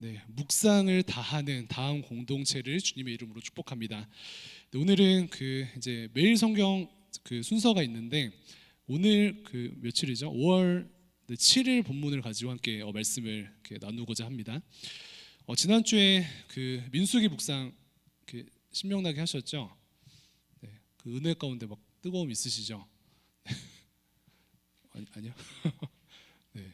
네, 묵상을 다하는 다음 공동체를 주님의 이름으로 축복합니다. 네, 오늘은 이제 매일 성경 순서가 있는데 오늘 며칠이죠? 5월 7일 본문을 가지고 함께 말씀을 이렇게 나누고자 합니다. 지난주에 민수기 묵상 신명나게 하셨죠? 네, 은혜 가운데 막 뜨거움 있으시죠? 아니요. 네.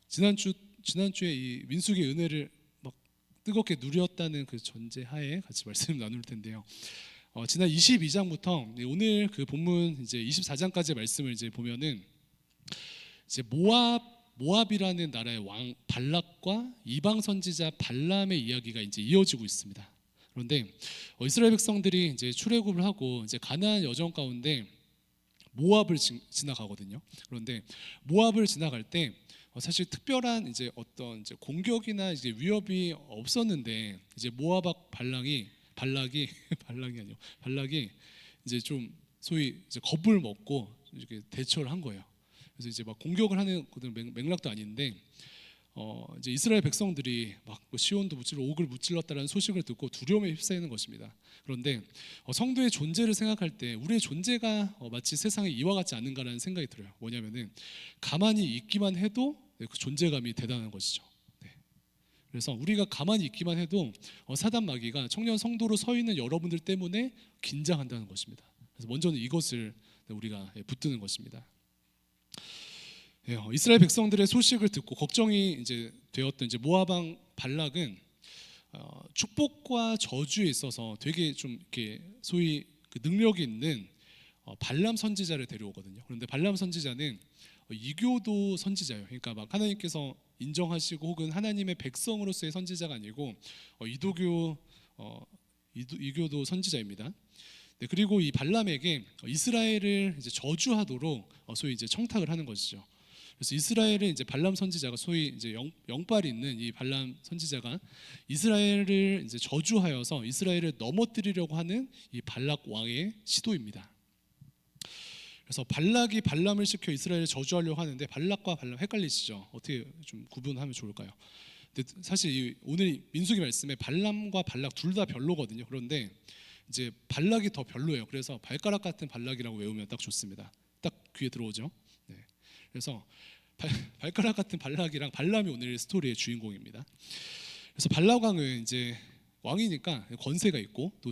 지난주에 이 민수기의 은혜를 막 뜨겁게 누렸다는 전제하에 같이 말씀 나눌 텐데요. 지난 22장부터 오늘 본문 이제 24장까지의 말씀을 이제 보면은 이제 모압이라는 나라의 왕 발락과 이방 선지자 발람의 이야기가 이제 이어지고 있습니다. 그런데 이스라엘 백성들이 이제 출애굽을 하고 이제 가나안 여정 가운데 모압을 지나가거든요. 그런데 모압을 지나갈 때 사실 특별한 이제 어떤 이제 공격이나 이제 위협이 없었는데 이제 모압 발락이 발락이 이제 좀 소위 이제 겁을 먹고 이렇게 대처를 한 거예요. 그래서 이제 막 공격을 하는 맥락도 아닌데 이제 이스라엘 백성들이 막 시온도 무찔러 옥을 무찔렀다라는 소식을 듣고 두려움에 휩싸이는 것입니다. 그런데 성도의 존재를 생각할 때 우리의 존재가 마치 세상에 이와 같지 않은가라는 생각이 들어요. 뭐냐면은 가만히 있기만 해도 그 존재감이 대단한 것이죠. 네. 그래서 우리가 가만히 있기만 해도 사단 마귀가 청년 성도로 서 있는 여러분들 때문에 긴장한다는 것입니다. 그래서 먼저는 이것을 우리가 붙드는 것입니다. 이스라엘 백성들의 소식을 듣고 걱정이 이제 되었던 이제 모압 왕 발락은 축복과 저주에 있어서 되게 좀 이렇게 소위 능력이 있는 발람 선지자를 데려오거든요. 그런데 발람 선지자는 이교도 선지자예요. 그러니까 막 하나님께서 인정하시고 혹은 하나님의 백성으로서의 선지자가 아니고 이교도 선지자입니다. 네, 그리고 이 발람에게 이스라엘을 이제 저주하도록 소위 이제 청탁을 하는 것이죠. 그래서 이스라엘은 이제 발람 선지자가 소위 이제 영빨이 있는 이 발람 선지자가 이스라엘을 이제 저주하여서 이스라엘을 넘어뜨리려고 하는 이 발락 왕의 시도입니다. 그래서 발락이 발람을 시켜 이스라엘을 저주하려고 하는데 발락과 발람 헷갈리시죠? 어떻게 좀 구분하면 좋을까요? 근데 사실 오늘 민수기 말씀에 발람과 발락 둘 다 별로거든요. 그런데 이제 발락이 더 별로예요. 그래서 발가락 같은 발락이라고 외우면 딱 좋습니다. 딱 귀에 들어오죠. 네. 그래서 발가락 같은 발락이랑 발람이 오늘 스토리의 주인공입니다. 그래서 발락 왕은 이제 왕이니까 권세가 있고 또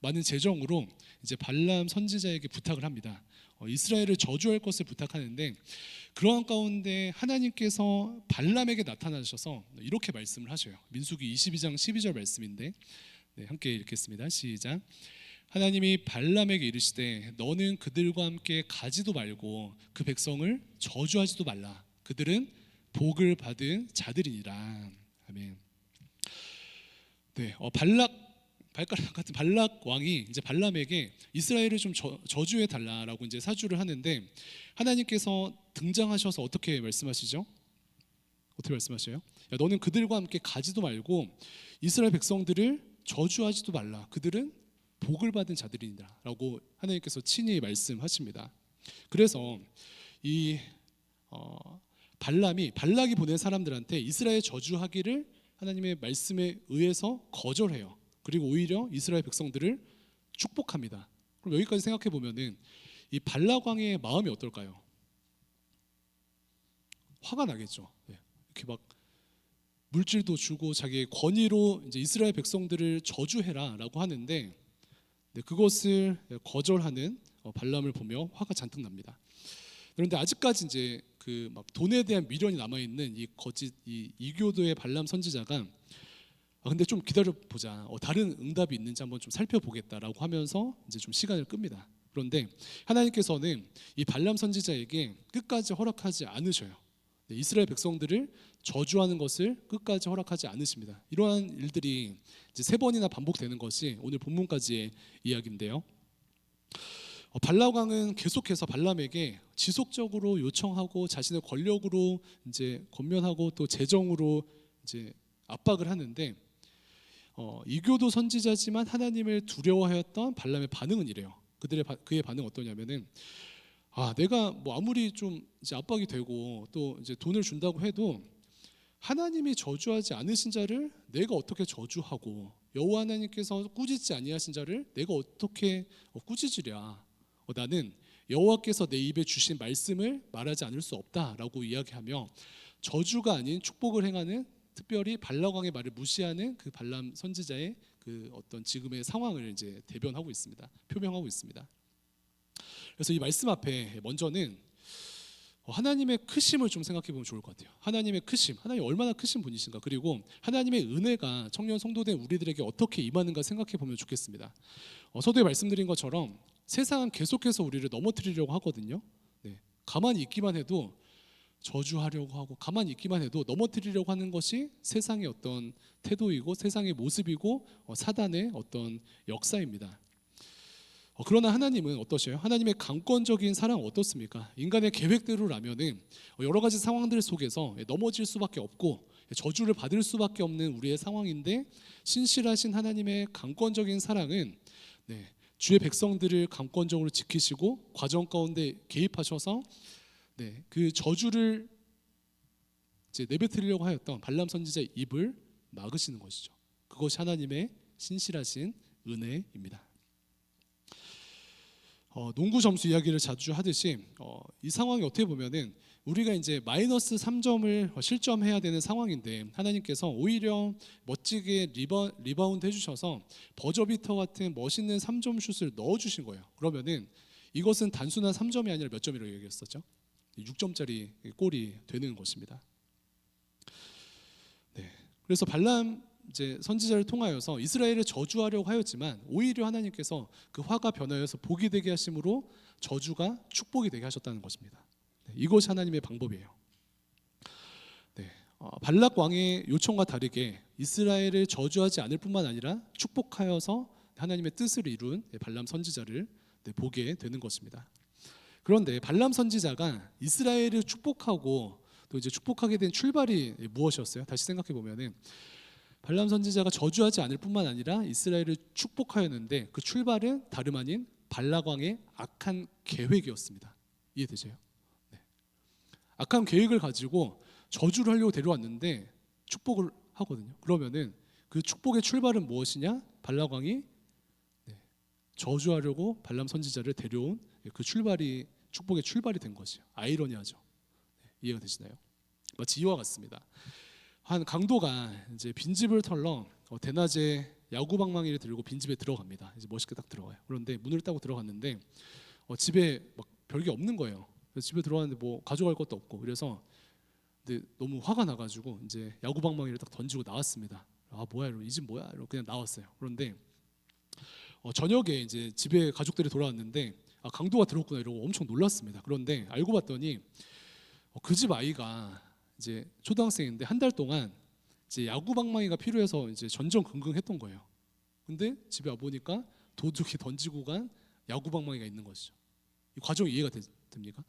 많은 재정으로 이제 발람 선지자에게 부탁을 합니다. 이스라엘을 저주할 것을 부탁하는데 그러한 가운데 하나님께서 발람에게 나타나셔서 이렇게 말씀을 하셔요. 민수기 22장 12절 말씀인데 함께 읽겠습니다. 시작. 하나님이 발람에게 이르시되 너는 그들과 함께 가지도 말고 그 백성을 저주하지도 말라. 그들은 복을 받은 자들이니라. 아멘. 네, 발가락 같은 발락 왕이 이제 발람에게 이스라엘을 좀 저주해 달라라고 이제 사주를 하는데 하나님께서 등장하셔서 어떻게 말씀하시죠? 어떻게 말씀하셔요? 야, 너는 그들과 함께 가지도 말고 이스라엘 백성들을 저주하지도 말라. 그들은 복을 받은 자들이니라라고 하나님께서 친히 말씀하십니다. 그래서 이 발락이 보낸 사람들한테 이스라엘 저주하기를 하나님의 말씀에 의해서 거절해요. 그리고 오히려 이스라엘 백성들을 축복합니다. 그럼 여기까지 생각해 보면은 이 발락 왕의 마음이 어떨까요? 화가 나겠죠. 이렇게 막 물질도 주고 자기의 권위로 이제 이스라엘 백성들을 저주해라라고 하는데 그것을 거절하는 발람을 보며 화가 잔뜩 납니다. 그런데 아직까지 이제 막 돈에 대한 미련이 남아 있는 이 거짓 이교도의 발람 선지자가 근데 좀 기다려 보자. 다른 응답이 있는지 한번 좀 살펴보겠다라고 하면서 이제 좀 시간을 끕니다. 그런데 하나님께서는 이 발람 선지자에게 끝까지 허락하지 않으셔요. 이스라엘 백성들을 저주하는 것을 끝까지 허락하지 않으십니다. 이러한 일들이 이제 3번이나 반복되는 것이 오늘 본문까지의 이야기인데요. 발락 왕은 계속해서 발람에게 지속적으로 요청하고 자신의 권력으로 이제 권면하고 또 재정으로 이제 압박을 하는데 이교도 선지자지만 하나님을 두려워하였던 발람의 반응은 이래요. 그의 반응은 어떠냐면은 내가 뭐 아무리 좀 이제 압박이 되고 또 이제 돈을 준다고 해도 하나님이 저주하지 않으신 자를 내가 어떻게 저주하고 여호와 하나님께서 꾸짖지 아니하신 자를 내가 어떻게 꾸짖으랴. 나는 여호와께서 내 입에 주신 말씀을 말하지 않을 수 없다라고 이야기하며 저주가 아닌 축복을 행하는, 특별히 발락 왕의 말을 무시하는 그 발람 선지자의 그 어떤 지금의 상황을 이제 대변하고 있습니다. 표명하고 있습니다. 그래서 이 말씀 앞에 먼저는 하나님의 크심을 좀 생각해 보면 좋을 것 같아요. 하나님의 크심, 하나님 얼마나 크신 분이신가, 그리고 하나님의 은혜가 청년 성도된 우리들에게 어떻게 임하는가 생각해 보면 좋겠습니다. 서두에 말씀드린 것처럼 세상은 계속해서 우리를 넘어뜨리려고 하거든요. 네, 가만히 있기만 해도 저주하려고 하고, 가만히 있기만 해도 넘어뜨리려고 하는 것이 세상의 어떤 태도이고 세상의 모습이고 사단의 어떤 역사입니다. 그러나 하나님은 어떠셔요? 하나님의 강권적인 사랑은 어떻습니까? 인간의 계획대로라면은 여러 가지 상황들 속에서 넘어질 수밖에 없고 저주를 받을 수밖에 없는 우리의 상황인데, 신실하신 하나님의 강권적인 사랑은 주의 백성들을 강권적으로 지키시고 과정 가운데 개입하셔서 그 저주를 이제 내뱉으려고 하였던 발람 선지자의 입을 막으시는 것이죠. 그것이 하나님의 신실하신 은혜입니다. 농구 점수 이야기를 자주 하듯이 이 상황이 어떻게 보면은 우리가 이제 마이너스 3점을 실점해야 되는 상황인데 하나님께서 오히려 멋지게 리바운드 해주셔서 버저비터 같은 멋있는 3점 슛을 넣어주신 거예요. 그러면은 이것은 단순한 3점이 아니라 몇 점이라고 얘기했었죠? 6점짜리 골이 되는 것입니다. 그래서 발람 이제 선지자를 통하여서 이스라엘을 저주하려고 하였지만 오히려 하나님께서 그 화가 변하여서 복이 되게 하심으로 저주가 축복이 되게 하셨다는 것입니다. 이것이 하나님의 방법이에요. 발락 왕의 요청과 다르게 이스라엘을 저주하지 않을 뿐만 아니라 축복하여서 하나님의 뜻을 이룬 발람 선지자를 보게 되는 것입니다. 그런데 발람 선지자가 이스라엘을 축복하고 또 이제 축복하게 된 출발이 무엇이었어요? 다시 생각해 보면은 발람 선지자가 저주하지 않을 뿐만 아니라 이스라엘을 축복하였는데 그 출발은 다름 아닌 발락 왕의 악한 계획이었습니다. 이해되세요? 악한 계획을 가지고 저주를 하려고 데려왔는데 축복을 하거든요. 그러면은 그 축복의 출발은 무엇이냐? 발락 왕이 저주하려고 발람 선지자를 데려온 그 출발이 축복의 출발이 된 것이에요. 아이러니하죠. 이해가 되시나요? 마치 이와 같습니다. 한 강도가 이제 빈집을 털러 대낮에 야구방망이를 들고 빈집에 들어갑니다. 이제 멋있게 딱 들어가요. 그런데 문을 따고 들어갔는데 집에 막 별게 없는 거예요. 그래서 집에 들어왔는데 뭐 가져갈 것도 없고, 그래서 근데 너무 화가 나가지고 이제 야구방망이를 딱 던지고 나왔습니다. 아 뭐야 이러고, 이 집 뭐야 이러고 그냥 나왔어요. 그런데 저녁에 이제 집에 가족들이 돌아왔는데 강도가 들어왔구나 이러고 엄청 놀랐습니다. 그런데 알고 봤더니 그 집 아이가 이제 초등학생인데 한 달 동안 이제 야구 방망이가 필요해서 이제 전전긍긍했던 거예요. 근데 집에 와 보니까 도둑이 던지고 간 야구 방망이가 있는 것이죠. 이 과정이 이해가 됩니까?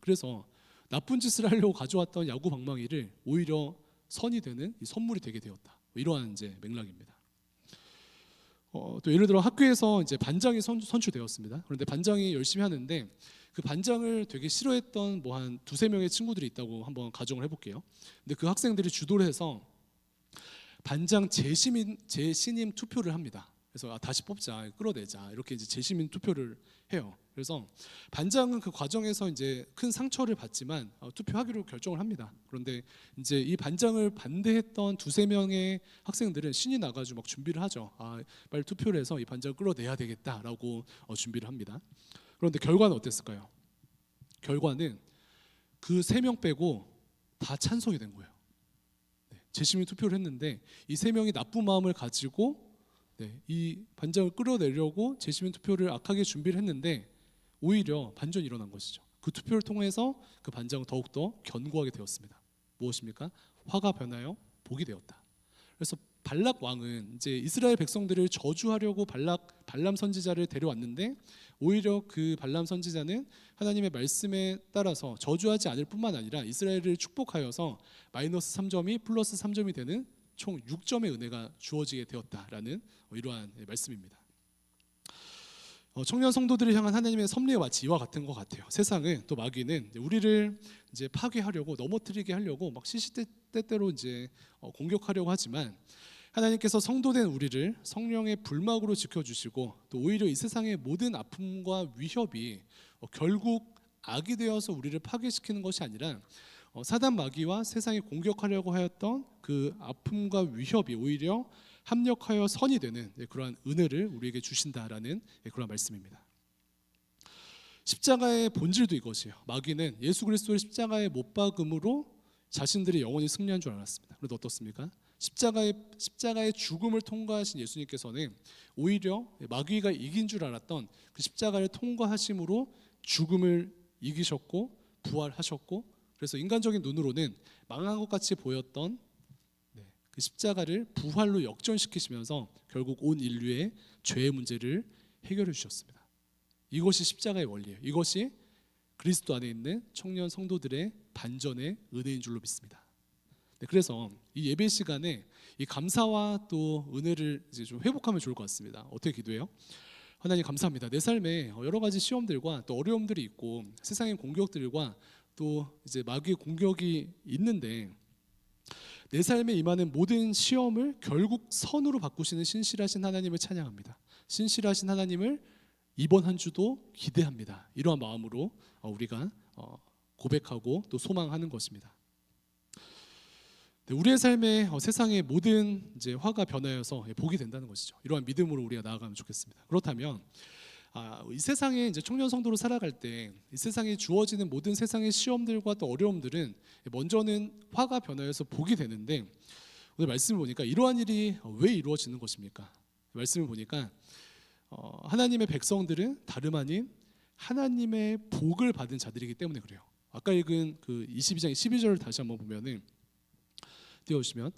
그래서 나쁜 짓을 하려고 가져왔던 야구 방망이를 오히려 선이 되는 이 선물이 되게 되었다. 이러한 이제 맥락입니다. 또 예를 들어 학교에서 이제 반장이 선출되었습니다. 그런데 반장이 열심히 하는데 그 반장을 되게 싫어했던 뭐 한 두세 명의 친구들이 있다고 한번 가정을 해볼게요. 근데 그 학생들이 주도를 해서 반장 재신임 투표를 합니다. 그래서 다시 뽑자, 끌어내자 이렇게 이제 재신임 투표를 해요. 그래서 반장은 그 과정에서 이제 큰 상처를 받지만 투표하기로 결정을 합니다. 그런데 이제 이 반장을 반대했던 두세 명의 학생들은 신이 나가지고 막 준비를 하죠. 빨리 투표를 해서 이 반장을 끌어내야 되겠다라고 준비를 합니다. 그런데 결과는 어땠을까요? 결과는 그 세 명 빼고 다 찬성이 된 거예요. 재심의 투표를 했는데 이 세 명이 나쁜 마음을 가지고 이 반장을 끌어내려고 재심의 투표를 악하게 준비를 했는데 오히려 반전이 일어난 것이죠. 그 투표를 통해서 그 반장은 더욱더 견고하게 되었습니다. 무엇입니까? 화가 변하여 복이 되었다. 그래서 발락 왕은 이제 이스라엘 백성들을 저주하려고 발람 선지자를 데려왔는데 오히려 그 발람 선지자는 하나님의 말씀에 따라서 저주하지 않을 뿐만 아니라 이스라엘을 축복하여서 마이너스 3점이 플러스 3점이 되는 총 6점의 은혜가 주어지게 되었다라는 이러한 말씀입니다. 청년 성도들을 향한 하나님의 섭리의 마치 이와 같은 것 같아요. 세상은 또 마귀는 우리를 이제 파괴하려고 넘어뜨리게 하려고 막 시시때때로 이제 공격하려고 하지만 하나님께서 성도된 우리를 성령의 불막으로 지켜주시고 또 오히려 이 세상의 모든 아픔과 위협이 결국 악이 되어서 우리를 파괴시키는 것이 아니라 사단 마귀와 세상이 공격하려고 하였던 그 아픔과 위협이 오히려 합력하여 선이 되는 그러한 은혜를 우리에게 주신다라는 그런 말씀입니다. 십자가의 본질도 이것이에요. 마귀는 예수 그리스도를 십자가에 못 박음으로 자신들이 영원히 승리한 줄 알았습니다. 그런데 어떻습니까? 십자가의 죽음을 통과하신 예수님께서는 오히려 마귀가 이긴 줄 알았던 그 십자가를 통과하심으로 죽음을 이기셨고 부활하셨고, 그래서 인간적인 눈으로는 망한 것 같이 보였던 그 십자가를 부활로 역전시키시면서 결국 온 인류의 죄의 문제를 해결해 주셨습니다. 이것이 십자가의 원리예요. 이것이 그리스도 안에 있는 청년 성도들의 반전의 은혜인 줄로 믿습니다. 그래서 이 예배 시간에 이 감사와 또 은혜를 이제 좀 회복하면 좋을 것 같습니다. 어떻게 기도해요? 하나님 감사합니다. 내 삶에 여러 가지 시험들과 또 어려움들이 있고 세상의 공격들과 또 이제 마귀의 공격이 있는데 내 삶에 임하는 모든 시험을 결국 선으로 바꾸시는 신실하신 하나님을 찬양합니다. 신실하신 하나님을 이번 한 주도 기대합니다. 이러한 마음으로 우리가 고백하고 또 소망하는 것입니다. 우리의 삶에 세상의 모든 이제 화가 변하여서 복이 된다는 것이죠. 이러한 믿음으로 우리가 나아가면 좋겠습니다. 그렇다면 이 세상에 이제 청년 성도로 살아갈 때 이 세상에 주어지는 모든 세상의 시험들과 또 어려움들은 먼저는 화가 변하여서 복이 되는데 오늘 말씀을 보니까 이러한 일이 왜 이루어지는 것입니까? 말씀을 보니까 하나님의 백성들은 다름 아닌 하나님의 복을 받은 자들이기 때문에 그래요. 아까 읽은 그 22장 12절을 다시 한번 보면은 띄워주시면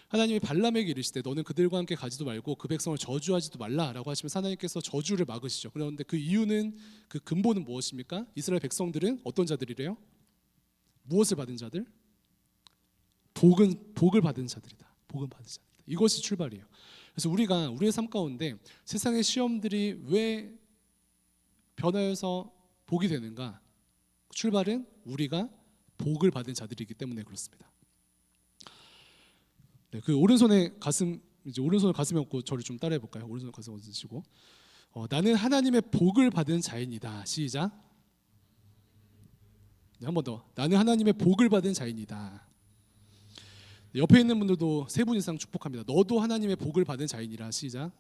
하나님이 발람에게 이르시되 너는 그들과 함께 가지도 말고 그 백성을 저주하지도 말라라고 하시면서 하나님께서 저주를 막으시죠. 그런데 그 이유는 그 근본은 무엇입니까? 이스라엘 백성들은 어떤 자들이래요? 무엇을 받은 자들? 복을 받은 자들이다. 복을 받은 자들이다. 이것이 출발이에요. 그래서 우리가 우리의 삶 가운데 세상의 시험들이 왜 변하여서 복이 되는가? 출발은 우리가 복을 받은 자들이기 때문에 그렇습니다. 그 오른손에 가슴 이제 오른손을 가슴에 얹고 저를 좀 따라해 볼까요? 오른손을 가슴에 얹으시고 나는 하나님의 복을 받은 자입니다. 시작. 한 번 더. 나는 하나님의 복을 받은 자입니다. 옆에 있는 분들도 세 분 이상 축복합니다. 너도 하나님의 복을 받은 자이니라. 시작.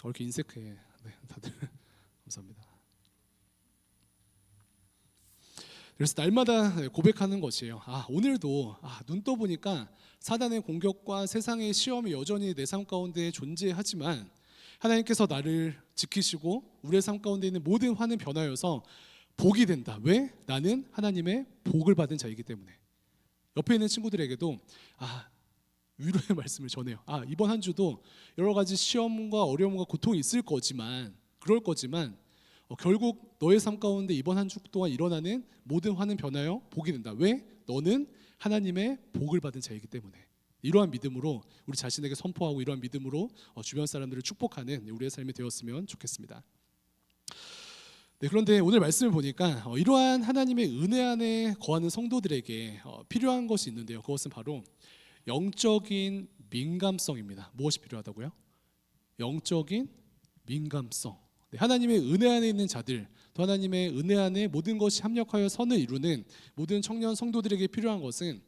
이렇게 인색해. 다들 감사합니다. 그래서 날마다 고백하는 것이에요. 오늘도 눈 떠보니까 사단의 공격과 세상의 시험이 여전히 내 삶 가운데 존재하지만 하나님께서 나를 지키시고 우리의 삶 가운데 있는 모든 화는 변하여서 복이 된다. 왜? 나는 하나님의 복을 받은 자이기 때문에. 옆에 있는 친구들에게도 위로의 말씀을 전해요. 이번 한 주도 여러 가지 시험과 어려움과 고통이 있을 거지만 그럴 거지만 결국 너의 삶 가운데 이번 한 주 동안 일어나는 모든 화는 변하여 복이 된다. 왜? 너는 하나님의 복을 받은 자이기 때문에. 이러한 믿음으로 우리 자신에게 선포하고 이러한 믿음으로 주변 사람들을 축복하는 우리의 삶이 되었으면 좋겠습니다. 그런데 오늘 말씀을 보니까 이러한 하나님의 은혜 안에 거하는 성도들에게 필요한 것이 있는데요. 그것은 바로 영적인 민감성입니다. 무엇이 필요하다고요? 영적인 민감성. 하나님의 은혜 안에 있는 자들, 또 하나님의 은혜 안에 모든 것이 합력하여 선을 이루는 모든 청년 성도들에게 필요한 것은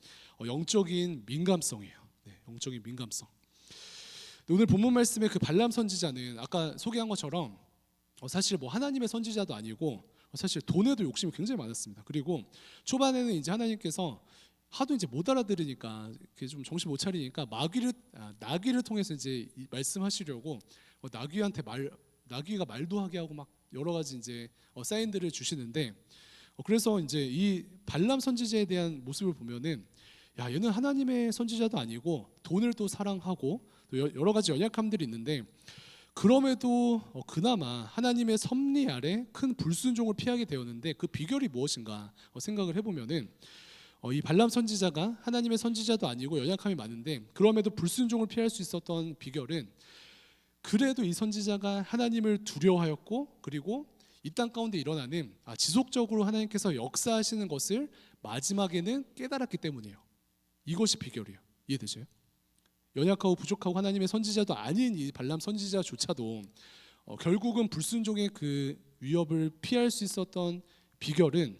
영적인 민감성이에요. 영적인 민감성. 오늘 본문 말씀의 그 발람 선지자는 아까 소개한 것처럼 사실 하나님의 선지자도 아니고 사실 돈에도 욕심이 굉장히 많았습니다. 그리고 초반에는 이제 하나님께서 하도 이제 못 알아들으니까 좀 정신 못 차리니까 나귀를 통해서 이제 말씀하시려고 나귀가 말도 하게 하고 막 여러 가지 이제 사인들을 주시는데 그래서 이제 이 발람 선지자에 대한 모습을 보면은 얘는 하나님의 선지자도 아니고 돈을 또 사랑하고 또 여러 가지 연약함들이 있는데 그럼에도 그나마 하나님의 섭리 아래 큰 불순종을 피하게 되었는데 그 비결이 무엇인가 생각을 해보면은 이 발람 선지자가 하나님의 선지자도 아니고 연약함이 많은데 그럼에도 불순종을 피할 수 있었던 비결은 그래도 이 선지자가 하나님을 두려워하였고, 그리고 이 땅 가운데 일어나는 지속적으로 하나님께서 역사하시는 것을 마지막에는 깨달았기 때문이에요. 이것이 비결이에요. 이해되세요? 연약하고 부족하고 하나님의 선지자도 아닌 이 발람 선지자조차도 결국은 불순종의 그 위협을 피할 수 있었던 비결은,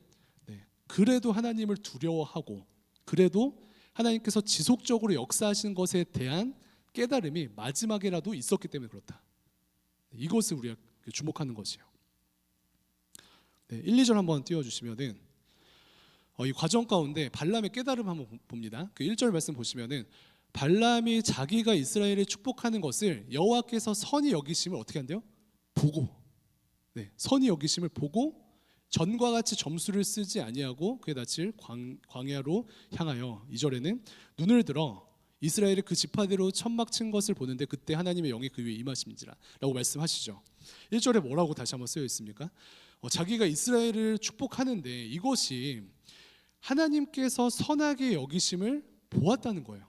그래도 하나님을 두려워하고, 그래도 하나님께서 지속적으로 역사하시는 것에 대한 깨달음이 마지막에라도 있었기 때문에 그렇다. 이것을 우리가 주목하는 것이에요. 1, 2절 한번 띄워주시면은 이 과정 가운데 발람의 깨달음 한번 봅니다. 그 1절 말씀 보시면은 발람이 자기가 이스라엘을 축복하는 것을 여호와께서 선히 여기심을 어떻게 한대요? 보고, 선히 여기심을 보고 전과 같이 점수를 쓰지 아니하고 그의 낯을 광야로 향하여, 2절에는 눈을 들어 이스라엘의 그 지파대로 천막 친 것을 보는데 그때 하나님의 영이 그 위에 임하심이니라 라고 말씀하시죠. 1절에 뭐라고 다시 한번 쓰여 있습니까? 자기가 이스라엘을 축복하는데 이것이 하나님께서 선하게 여기심을 보았다는 거예요.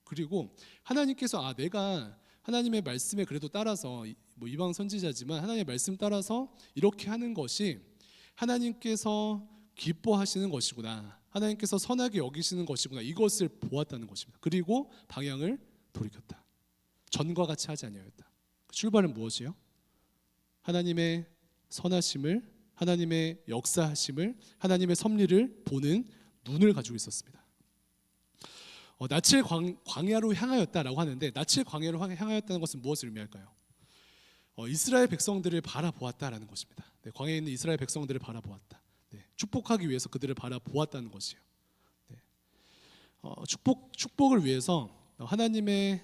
그리고 하나님께서 내가 하나님의 말씀에 그래도 따라서 이방 선지자지만 하나님의 말씀 따라서 이렇게 하는 것이 하나님께서 기뻐하시는 것이구나, 하나님께서 선하게 여기시는 것이구나, 이것을 보았다는 것입니다. 그리고 방향을 돌이켰다. 전과 같이 하지 아니하였다. 출발은 무엇이요? 하나님의 선하심을, 하나님의 역사하심을, 하나님의 섭리를 보는 눈을 가지고 있었습니다. 낯을 광야로 향하였다라고 하는데, 낯을 광야로 향하였다는 것은 무엇을 의미할까요? 이스라엘 백성들을 바라보았다라는 것입니다. 광야에 있는 이스라엘 백성들을 바라보았다. 축복하기 위해서 그들을 바라보았다는 것이에요. 축복을 위해서 하나님의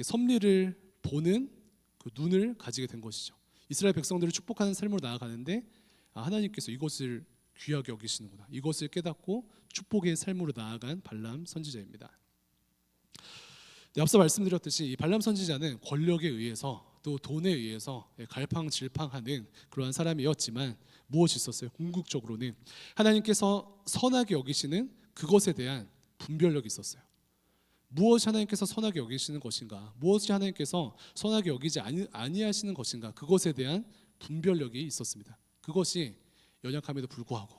섭리를 보는 그 눈을 가지게 된 것이죠. 이스라엘 백성들을 축복하는 삶으로 나아가는데 하나님께서 이것을 귀하게 여기시는구나, 이것을 깨닫고 축복의 삶으로 나아간 발람 선지자입니다. 앞서 말씀드렸듯이 이 발람 선지자는 권력에 의해서 또 돈에 의해서 갈팡질팡하는 그러한 사람이었지만 무엇이 있었어요? 궁극적으로는 하나님께서 선하게 여기시는 그것에 대한 분별력이 있었어요. 무엇이 하나님께서 선하게 여기시는 것인가, 무엇이 하나님께서 선하게 여기지 아니하시는 것인가, 그것에 대한 분별력이 있었습니다. 그것이 연약함에도 불구하고,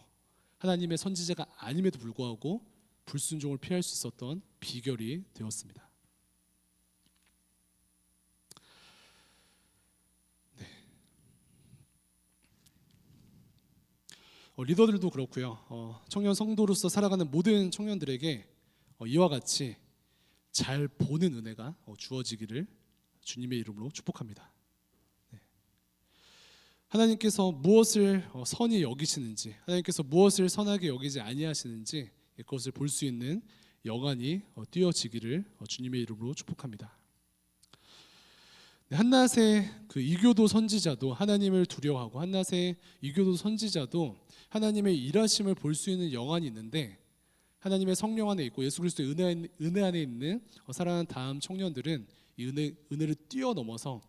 하나님의 선지자가 아님에도 불구하고 불순종을 피할 수 있었던 비결이 되었습니다. 리더들도 그렇고요. 청년 성도로서 살아가는 모든 청년들에게 이와 같이 잘 보는 은혜가 주어지기를 주님의 이름으로 축복합니다. 하나님께서 무엇을 선히 여기시는지, 하나님께서 무엇을 선하게 여기지 아니하시는지 그것을 볼 수 있는 영안이 띄어지기를 주님의 이름으로 축복합니다. 한낫의 그 이교도 선지자도 하나님을 두려워하고, 한낫의 이교도 선지자도 하나님의 일하심을 볼 수 있는 영안이 있는데, 하나님의 성령 안에 있고 예수 그리스도의 은혜 안에 있는 사랑하는 다음 청년들은 이 은혜를 뛰어넘어서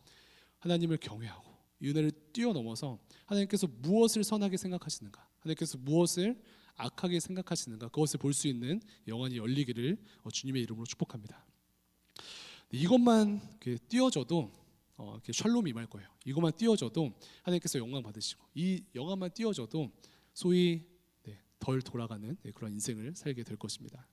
하나님을 경외하고, 이 은혜를 뛰어넘어서 하나님께서 무엇을 선하게 생각하시는가, 하나님께서 무엇을 악하게 생각하시는가, 그것을 볼 수 있는 영안이 열리기를 주님의 이름으로 축복합니다. 이것만 띄어져도 이렇게 샬롬이 임할 거예요. 이것만 띄어져도 하나님께서 영광 받으시고, 이 영광만 띄어져도 소위 덜 돌아가는 그런 인생을 살게 될 것입니다.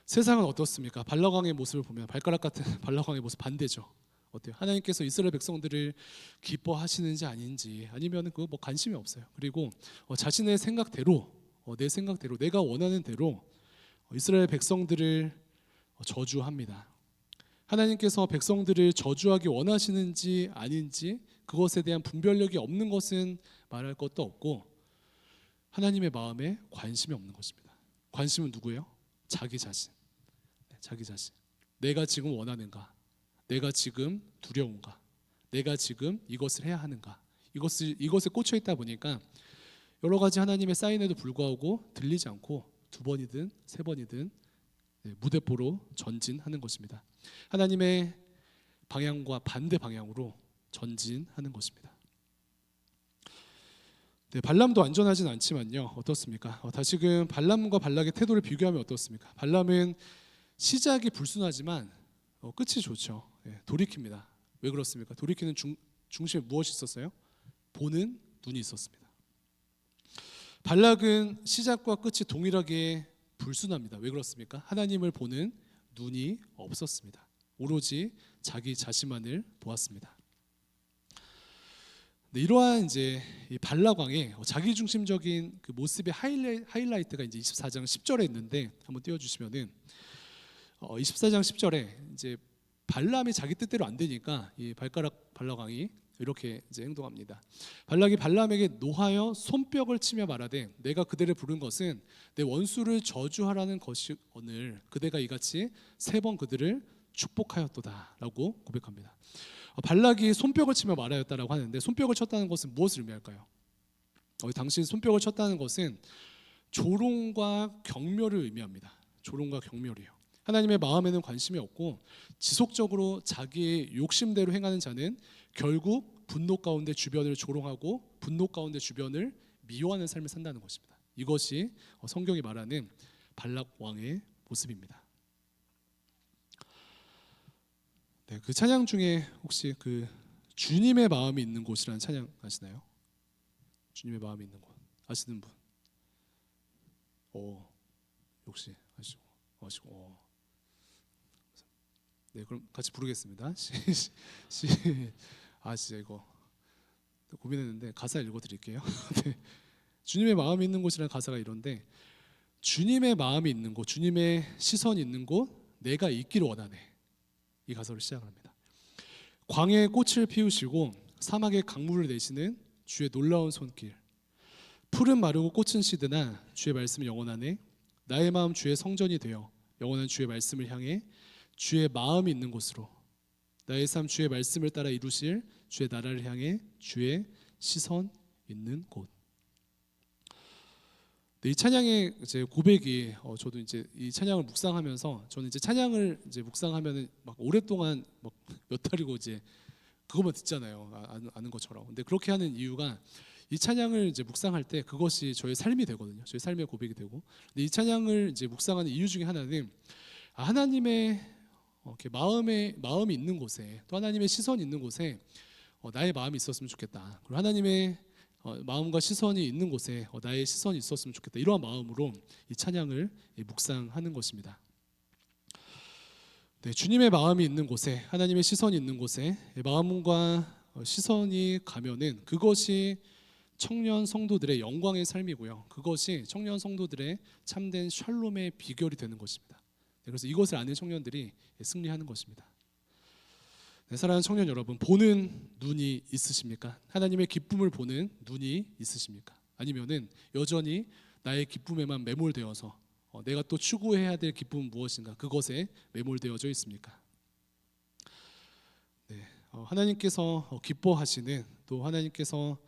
세상은 어떻습니까? 발락왕의 모습을 보면 발가락 같은 발락왕의 모습 반대죠. 어때요? 하나님께서 이스라엘 백성들을 기뻐하시는지 아닌지, 아니면 그거 관심이 없어요. 그리고 자신의 생각대로, 내 생각대로, 내가 원하는 대로 이스라엘 백성들을 저주합니다. 하나님께서 백성들을 저주하기 원하시는지 아닌지 그것에 대한 분별력이 없는 것은 말할 것도 없고, 하나님의 마음에 관심이 없는 것입니다. 관심은 누구예요? 자기 자신. 자기 자신. 내가 지금 원하는가? 내가 지금 두려운가? 내가 지금 이것을 해야 하는가? 이것에 꽂혀 있다 보니까 여러 가지 하나님의 사인에도 불구하고 들리지 않고 2번이든 3번이든 무대포로 전진하는 것입니다. 하나님의 방향과 반대 방향으로 전진하는 것입니다. 발람도 안전하진 않지만요. 어떻습니까? 다시금 발람과 발락의 태도를 비교하면 어떻습니까? 발람은 시작이 불순하지만 끝이 좋죠. 돌이킵니다. 왜 그렇습니까? 돌이키는 중심에 무엇이 있었어요? 보는 눈이 있었습니다. 발락은 시작과 끝이 동일하게 불순합니다. 왜 그렇습니까? 하나님을 보는 눈이 없었습니다. 오로지 자기 자신만을 보았습니다. 네, 이러한 이제 이 발락 왕의 자기 중심적인 그 모습의 하이라이트가 이제 24장 10절에 있는데 한번 띄워주시면은 24장 10절에 이제 발람이 자기 뜻대로 안 되니까 이 발락 왕이 이렇게 이제 행동합니다. 발락이 발람에게 노하여 손뼉을 치며 말하되 내가 그대를 부른 것은 내 원수를 저주하라는 것이 오늘 그대가 이같이 3번 그들을 축복하였도다라고 고백합니다. 발락이 손뼉을 치며 말하였다라고 하는데 손뼉을 쳤다는 것은 무엇을 의미할까요? 당시 손뼉을 쳤다는 것은 조롱과 경멸을 의미합니다. 조롱과 경멸이요. 하나님의 마음에는 관심이 없고 지속적으로 자기의 욕심대로 행하는 자는 결국 분노 가운데 주변을 조롱하고 분노 가운데 주변을 미워하는 삶을 산다는 것입니다. 이것이 성경이 말하는 발락 왕의 모습입니다. 네, 그 찬양 중에 혹시 그 주님의 마음이 있는 곳이라는 찬양 아시나요? 주님의 마음이 있는 곳 아시는 분? 역시 아시고. 네, 그럼 같이 부르겠습니다. 진짜 이거 고민했는데 가사 읽어드릴게요. 네. 주님의 마음이 있는 곳이라는 가사가 이런데 주님의 마음이 있는 곳, 주님의 시선이 있는 곳, 내가 있기를 원하네. 이 가사를 시작합니다. 광야에 꽃을 피우시고 사막에 강물을 내시는 주의 놀라운 손길. 풀은 마르고 꽃은 시드나 주의 말씀이 영원하네. 나의 마음 주의 성전이 되어 영원한 주의 말씀을 향해 주의 마음이 있는 곳으로 나의 삶 주의 말씀을 따라 이루실 주의 나라를 향해 주의 시선 있는 곳. 이 찬양의 이제 고백이 저도 이제 이 찬양을 묵상하면서 저는 이제 찬양을 이제 묵상하면은 막 오랫동안 막 몇 달이고 이제 그것만 듣잖아요. 아는 것처럼. 근데 그렇게 하는 이유가 이 찬양을 이제 묵상할 때 그것이 저의 삶이 되거든요. 저의 삶의 고백이 되고. 근데 이 찬양을 이제 묵상하는 이유 중에 하나는 하나님의 이렇게 마음이 있는 곳에 또 하나님의 시선이 있는 곳에 나의 마음이 있었으면 좋겠다. 그리고 하나님의 마음과 시선이 있는 곳에 나의 시선이 있었으면 좋겠다. 이러한 마음으로 이 찬양을 묵상하는 것입니다. 네, 주님의 마음이 있는 곳에 하나님의 시선이 있는 곳에 마음과 시선이 가면은 그것이 청년 성도들의 영광의 삶이고요. 그것이 청년 성도들의 참된 샬롬의 비결이 되는 것입니다. 네, 그래서 이것을 아는 청년들이 승리하는 것입니다. 네, 사랑하는 청년 여러분, 보는 눈이 있으십니까? 하나님의 기쁨을 보는 눈이 있으십니까? 아니면은 여전히 나의 기쁨에만 매몰되어서 내가 또 추구해야 될 기쁨은 무엇인가? 그것에 매몰되어져 있습니까? 네, 하나님께서 기뻐하시는 또 하나님께서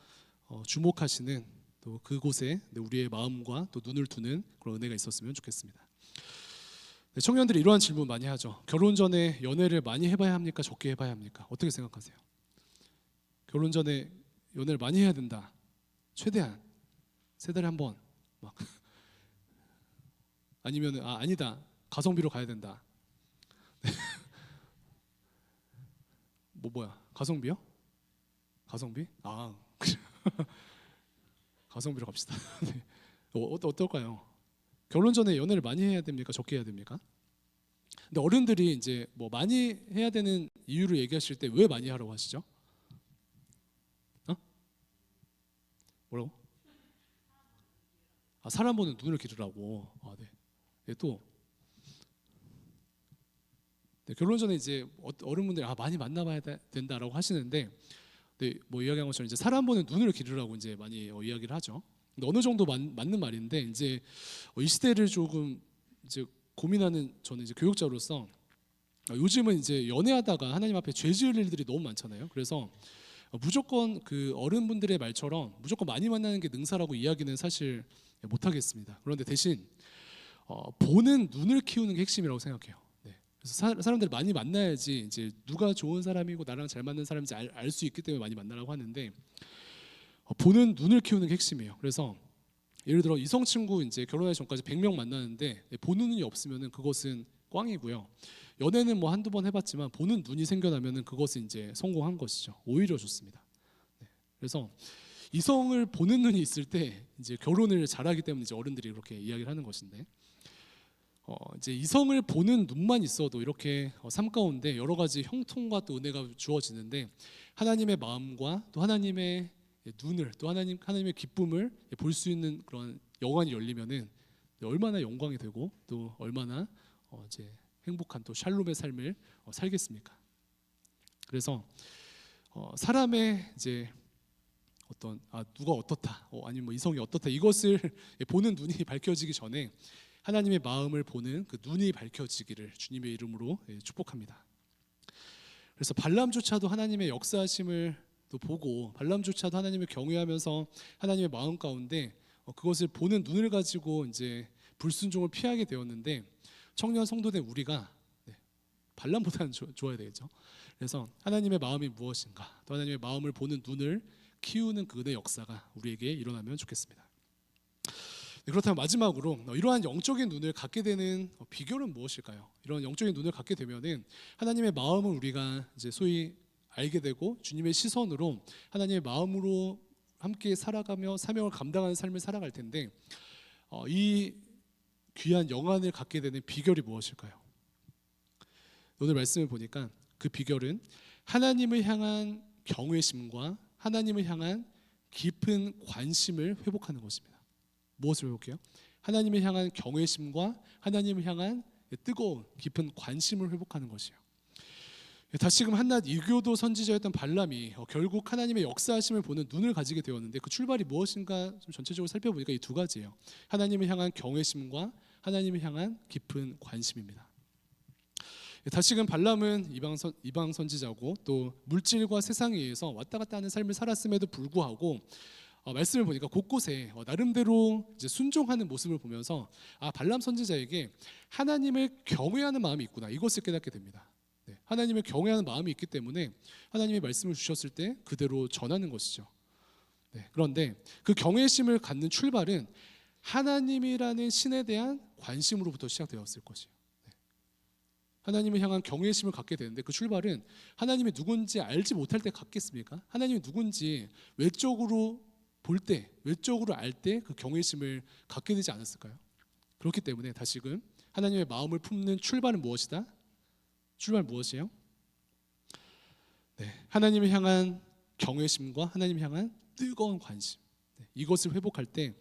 주목하시는 또 그곳에 우리의 마음과 또 눈을 두는 그런 은혜가 있었으면 좋겠습니다. 네, 청년들이 이러한 질문 많이 하죠. 결혼 전에 연애를 많이 해봐야 합니까? 적게 해봐야 합니까? 어떻게 생각하세요? 결혼 전에 연애를 많이 해야 된다. 최대한 3달에 한 번 막 아니면 아니다. 가성비로 가야 된다. 뭐야? 가성비요? 가성비? 가성비로 갑시다. 네. 어떨까요? 결혼 전에 연애를 많이 해야 됩니까? 적게 해야 됩니까? 근데 어른들이 이제 뭐 많이 해야 되는 이유를 얘기하실 때 왜 많이 하라고 하시죠? 뭐라고? 사람 보는 눈을 기르라고. 네. 네, 또 네, 결혼 전에 이제 어른분들이 많이 만나봐야 된다라고 하시는데, 네, 뭐 이야기한 것처럼 이제 사람 보는 눈을 기르라고 이제 많이 이야기를 하죠. 근데 어느 정도 맞는 말인데 이제 이 시대를 조금 이제 고민하는 저는 이제 교육자로서 요즘은 이제 연애하다가 하나님 앞에 죄 지을 일들이 너무 많잖아요. 그래서 무조건 그 어른분들의 말처럼 무조건 많이 만나는 게 능사라고 이야기는 사실 못 하겠습니다. 그런데 대신 보는 눈을 키우는 게 핵심이라고 생각해요. 네. 그래서 사람들 많이 만나야지 이제 누가 좋은 사람이고 나랑 잘 맞는 사람인지 알 수 있기 때문에 많이 만나라고 하는데 보는 눈을 키우는 게 핵심이에요. 그래서 예를 들어 이성 친구 이제 결혼하기 전까지 100명 만나는데 보는 눈이 없으면은 그것은 꽝이고요. 연애는 뭐 한두 번 해봤지만 보는 눈이 생겨나면은 그것은 이제 성공한 것이죠. 오히려 좋습니다. 네. 그래서 이성을 보는 눈이 있을 때 이제 결혼을 잘하기 때문에 이제 어른들이 그렇게 이야기를 하는 것인데, 이제 이성을 보는 눈만 있어도 이렇게 삶 가운데 여러 가지 형통과 또 은혜가 주어지는데, 하나님의 마음과 또 하나님의 눈을, 또 하나님의 기쁨을 볼 수 있는 그런 영안이 열리면은 얼마나 영광이 되고 또 얼마나 이제 행복한 또 샬롬의 삶을 살겠습니까? 그래서 사람의 이제 어떤 누가 어떻다, 아니면 뭐 이성이 어떻다, 이것을 보는 눈이 밝혀지기 전에 하나님의 마음을 보는 그 눈이 밝혀지기를 주님의 이름으로 축복합니다. 그래서 발람조차도 하나님의 역사하심을 또 보고, 발람조차도 하나님을 경외하면서 하나님의 마음 가운데 그것을 보는 눈을 가지고 이제 불순종을 피하게 되었는데, 청년 성도된 우리가 발람보다는 좋아야 되겠죠. 그래서 하나님의 마음이 무엇인가, 또 하나님의 마음을 보는 눈을 키우는 그 은혜 역사가 우리에게 일어나면 좋겠습니다. 그렇다면 마지막으로 이러한 영적인 눈을 갖게 되는 비결은 무엇일까요? 이런 영적인 눈을 갖게 되면은 하나님의 마음을 우리가 이제 소위 알게 되고, 주님의 시선으로 하나님의 마음으로 함께 살아가며 사명을 감당하는 삶을 살아갈 텐데, 이 귀한 영안을 갖게 되는 비결이 무엇일까요? 오늘 말씀을 보니까 그 비결은 하나님을 향한 경외심과 하나님을 향한 깊은 관심을 회복하는 것입니다. 무엇을 회복해요? 하나님을 향한 경외심과 하나님을 향한 뜨거운 깊은 관심을 회복하는 것이에요. 다시금 한낱 이교도 선지자였던 발람이 결국 하나님의 역사하심을 보는 눈을 가지게 되었는데, 그 출발이 무엇인가 좀 전체적으로 살펴보니까 이 두 가지예요. 하나님을 향한 경외심과 하나님을 향한 깊은 관심입니다. 다시금 발람은 이방 선지자고 또 물질과 세상에 의해서 왔다 갔다 하는 삶을 살았음에도 불구하고 말씀을 보니까 곳곳에 나름대로 이제 순종하는 모습을 보면서 발람 선지자에게 하나님을 경외하는 마음이 있구나, 이것을 깨닫게 됩니다. 하나님을 경외하는 마음이 있기 때문에 하나님의 말씀을 주셨을 때 그대로 전하는 것이죠. 그런데 그 경외심을 갖는 출발은 하나님이라는 신에 대한 관심으로부터 시작되었을 것이에요. 하나님을 향한 경외심을 갖게 되는데, 그 출발은 하나님이 누군지 알지 못할 때 갖겠습니까? 하나님이 누군지 외적으로 볼 때, 외적으로 알 때 그 경외심을 갖게 되지 않았을까요? 그렇기 때문에 다시금 하나님의 마음을 품는 출발은 무엇이다? 출발 무엇이에요? 하나님을 향한 경외심과 하나님을 향한 뜨거운 관심, 이것을 회복할 때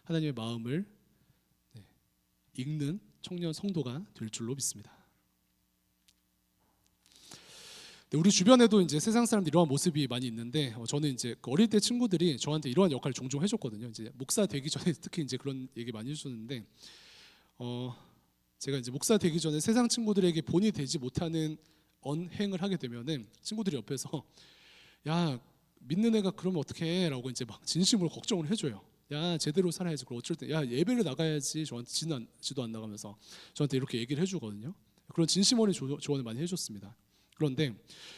하나님의 마음을 읽는 청년 성도가 될 줄로 믿습니다. 우리 주변에도 이제 세상 사람들 이러한 모습이 많이 있는데, 저는 이제 어릴 때 친구들이 저한테 이러한 역할을 종종 해줬거든요. 이제 목사 되기 전에 특히 이제 그런 얘기 많이 해주셨는데, 제가 이제 목사 되기 전에 세상 친구들에게 본이 되지 못하는 언행을 하게 되면은 친구들이 옆에서 야, 믿는 애가 그러면 어떡해? 라고 이제 막 진심으로 걱정을 해줘요. 야, 제대로 살아야지. 그럼 어쩔 때 야, 예배를 나가야지. 저한테 지도 안 나가면서 저한테 이렇게 얘기를 해주거든요. 그런 진심 어린 조언을 많이 해줬습니다. 그런데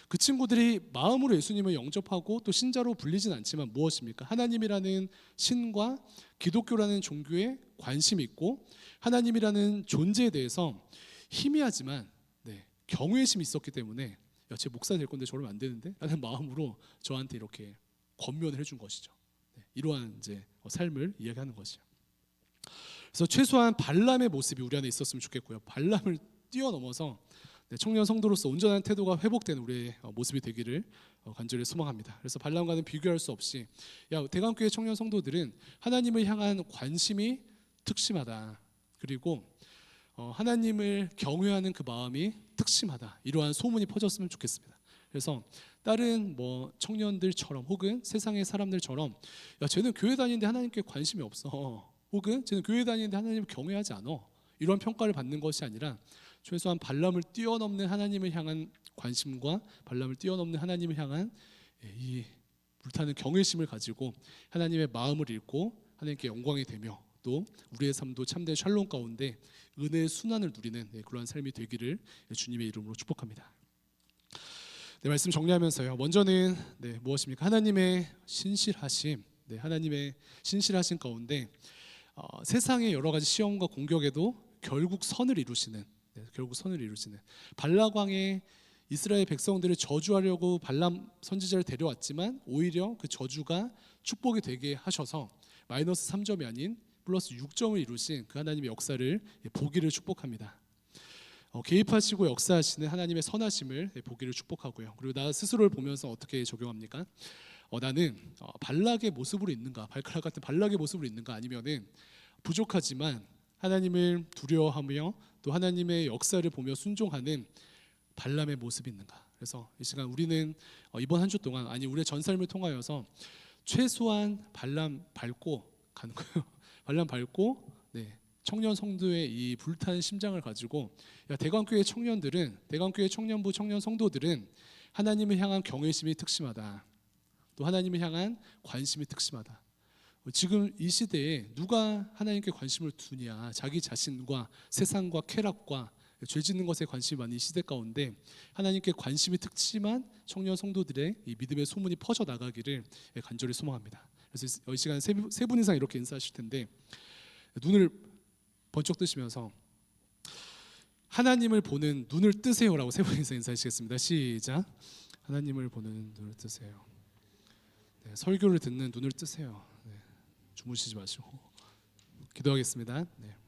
그 친구들이 마음으로 예수님을 영접하고 또 신자로 불리진 않지만 무엇입니까? 하나님이라는 신과 기독교라는 종교에 관심이 있고 하나님이라는 존재에 대해서 희미하지만 경외심이 있었기 때문에 야, 쟤 목사 될 건데 저러면 안 되는데? 라는 마음으로 저한테 이렇게 권면을 해준 것이죠. 이러한 이제 삶을 이야기하는 것이죠. 그래서 최소한 발람의 모습이 우리 안에 있었으면 좋겠고요. 발람을 뛰어넘어서 청년 성도로서 온전한 태도가 회복되는 우리의 모습이 되기를 간절히 소망합니다. 그래서 발람과는 비교할 수 없이 대강교회 청년 성도들은 하나님을 향한 관심이 특심하다. 그리고 하나님을 경외하는 그 마음이 특심하다. 이러한 소문이 퍼졌으면 좋겠습니다. 그래서 다른 뭐 청년들처럼 혹은 세상의 사람들처럼 야, 쟤는 교회 다니는데 하나님께 관심이 없어. 혹은 쟤는 교회 다니는데 하나님을 경외하지 않아. 이런 평가를 받는 것이 아니라 최소한 발람을 뛰어넘는 하나님을 향한 관심과 발람을 뛰어넘는 하나님을 향한 이 불타는 경외심을 가지고 하나님의 마음을 읽고 하나님께 영광이 되며 또 우리의 삶도 참된 샬롬 가운데 은혜의 순환을 누리는 그러한 삶이 되기를 주님의 이름으로 축복합니다. 말씀 정리하면서요. 먼저는 무엇입니까? 하나님의 신실하심, 하나님의 신실하심 가운데 세상의 여러 가지 시험과 공격에도 결국 선을 이루시는 네, 결국 선을 이루시는 발락 왕의 이스라엘 백성들을 저주하려고 발람 선지자를 데려왔지만 오히려 그 저주가 축복이 되게 하셔서 마이너스 3점이 아닌 플러스 6점을 이루신 그 하나님의 역사를 보기를 축복합니다. 개입하시고 역사하시는 하나님의 선하심을 보기를 축복하고요. 그리고 나 스스로를 보면서 어떻게 적용합니까? 나는 발락의 모습으로 있는가, 발가락 같은 발락의 모습으로 있는가, 아니면은 부족하지만 하나님을 두려워하며 또 하나님의 역사를 보며 순종하는 발람의 모습이 있는가. 그래서 이 시간 우리는 이번 한 주 동안, 아니 우리의 전 삶을 통하여서 최소한 발람 밟고 가는 거예요. 발람 밟고, 네, 청년 성도의 이 불타는 심장을 가지고, 대광교회 청년들은, 대광교회 청년부 청년 성도들은 하나님을 향한 경외심이 특심하다. 또 하나님을 향한 관심이 특심하다. 지금 이 시대에 누가 하나님께 관심을 두냐? 자기 자신과 세상과 쾌락과 죄 짓는 것에 관심이 많은 이 시대 가운데 하나님께 관심이 특심한 청년 성도들의 이 믿음의 소문이 퍼져 나가기를 간절히 소망합니다. 그래서 이 시간 세 분 이상 이렇게 인사하실 텐데 눈을 번쩍 뜨시면서 하나님을 보는 눈을 뜨세요라고 세 분 이상 인사하시겠습니다. 시작. 하나님을 보는 눈을 뜨세요. 네, 설교를 듣는 눈을 뜨세요. 네, 주무시지 마시고 기도하겠습니다. 네.